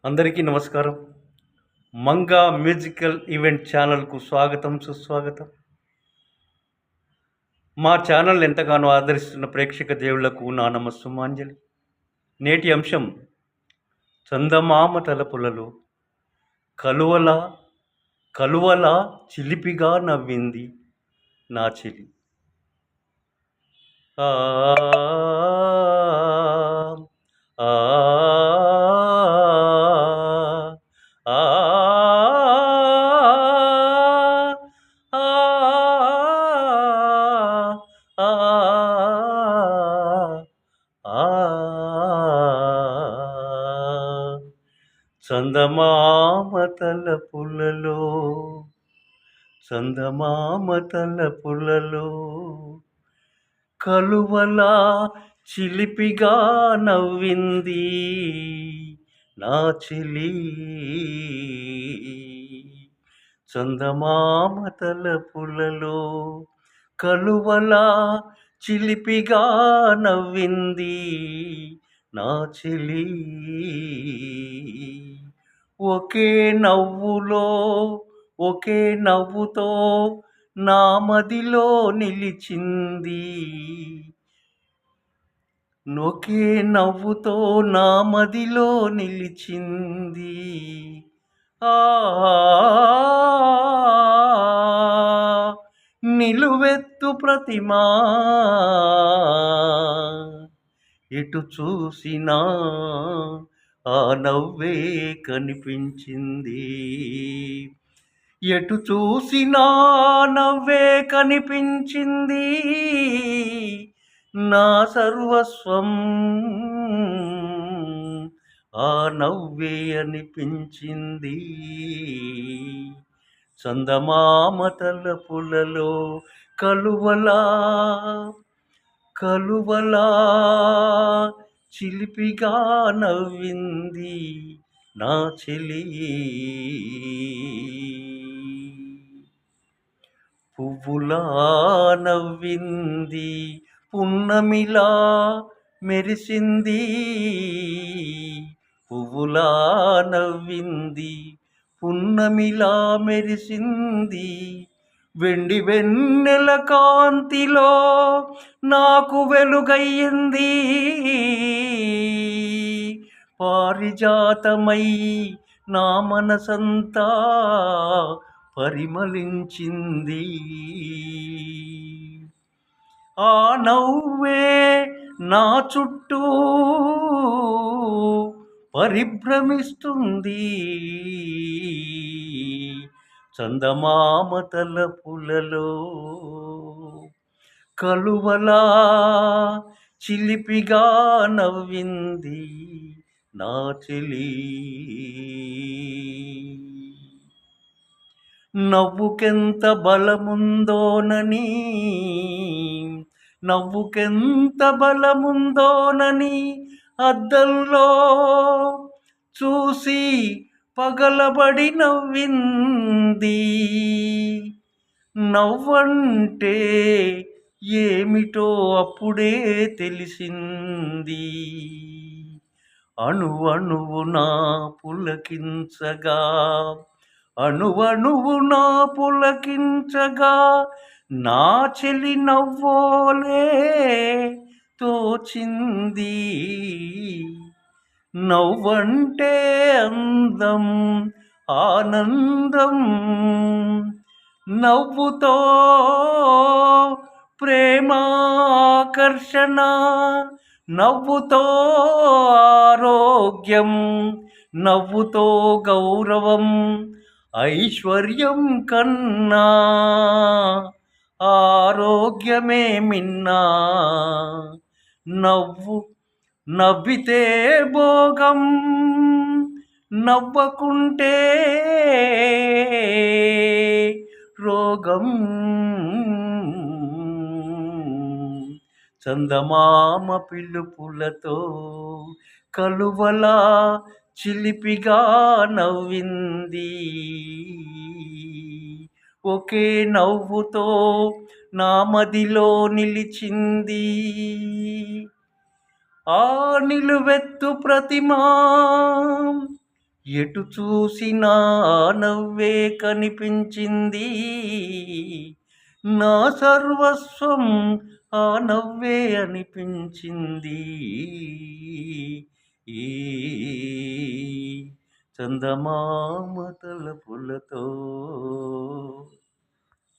అందరికీ నమస్కారం. Manga musical event ఛానల్‌కు స్వాగతం, సుస్వాగతం. మా ఛానల్ ఎంతగానో ఆదరిస్తున్న ప్రేక్షక దేవుళ్లకు నా నమస్సుమాంజలి. నేటి అంశం చందమామ తలపులలో కలువల కలువల చిలిపిగా నవ్వింది నా చెలి. ఆ ఆ ఆ చందమామ తలపులలో చందమామ తలపులలో కలువలా చిలిపిగా నవ్వింది నా చెలి. చందమామ తలపులలో కలువలా చిలిపిగా నవ్వింది నా చెలి. ఒకే నవ్వులో ఒకే నవ్వుతో నా మదిలో నిలిచింది. ఒకే నవ్వుతో నా మదిలో నిలిచింది. ఆ నిలువెత్తు ప్రతిమా ఎటు చూసినా ఆ నవ్వే కనిపించింది. ఎటు చూసినా నవ్వే కనిపించింది. నా సర్వస్వం ఆ నవ్వే అనిపించింది. చందమామ తలపులలో కలువలా కలువలా చిలిపిగా నవ్వింది నా చెలి. పువ్వులా నవ్వింది పున్నమిలా మెరిసింది. పువ్వులా నవ్వింది పున్నమిలా మెరిసింది. వెండి వెన్నెల కాంతిలో నాకు వెలుగయ్యింది. పారిజాతమై నా మనసంతా పరిమళించింది. ఆ నవ్వే నా చుట్టూ పరిభ్రమిస్తుంది. చందమామ తలపులలో కలువలా చిలిపిగా నవ్వింది నా చెలి. నవ్వుకెంత బలముందోనని నవ్వుకెంత బలముందోనని అద్దంలో చూసి పగలబడి నవ్వింది. నవ్వంటే ఏమిటో అప్పుడే తెలిసింది. అణువణువునా పులకించగా అణువణువునా పులకించగా నా చెలి నవ్వోలే తోచింది. నవ్వంటే అందం ఆనందం. నవ్వుతో ప్రేమాకర్షణ నవ్వుతో ఆరోగ్యం నవ్వుతో గౌరవం ఐశ్వర్యం కన్నా ఆరోగ్యమే మిన్నా. నవ్వితే భోగం నవ్వకుంటే రోగం. చందమామ పిలుపులతో కలువలా చిలిపిగా నవ్వింది. ఒకే నవ్వుతో నా మదిలో నిలిచింది. ఆ నిలువెత్తు ప్రతిమా ఎటు చూసినా ఆ నవ్వే కనిపించింది. నా సర్వస్వం ఆ నవ్వే అనిపించింది. ఈ చందమామ తలపులతో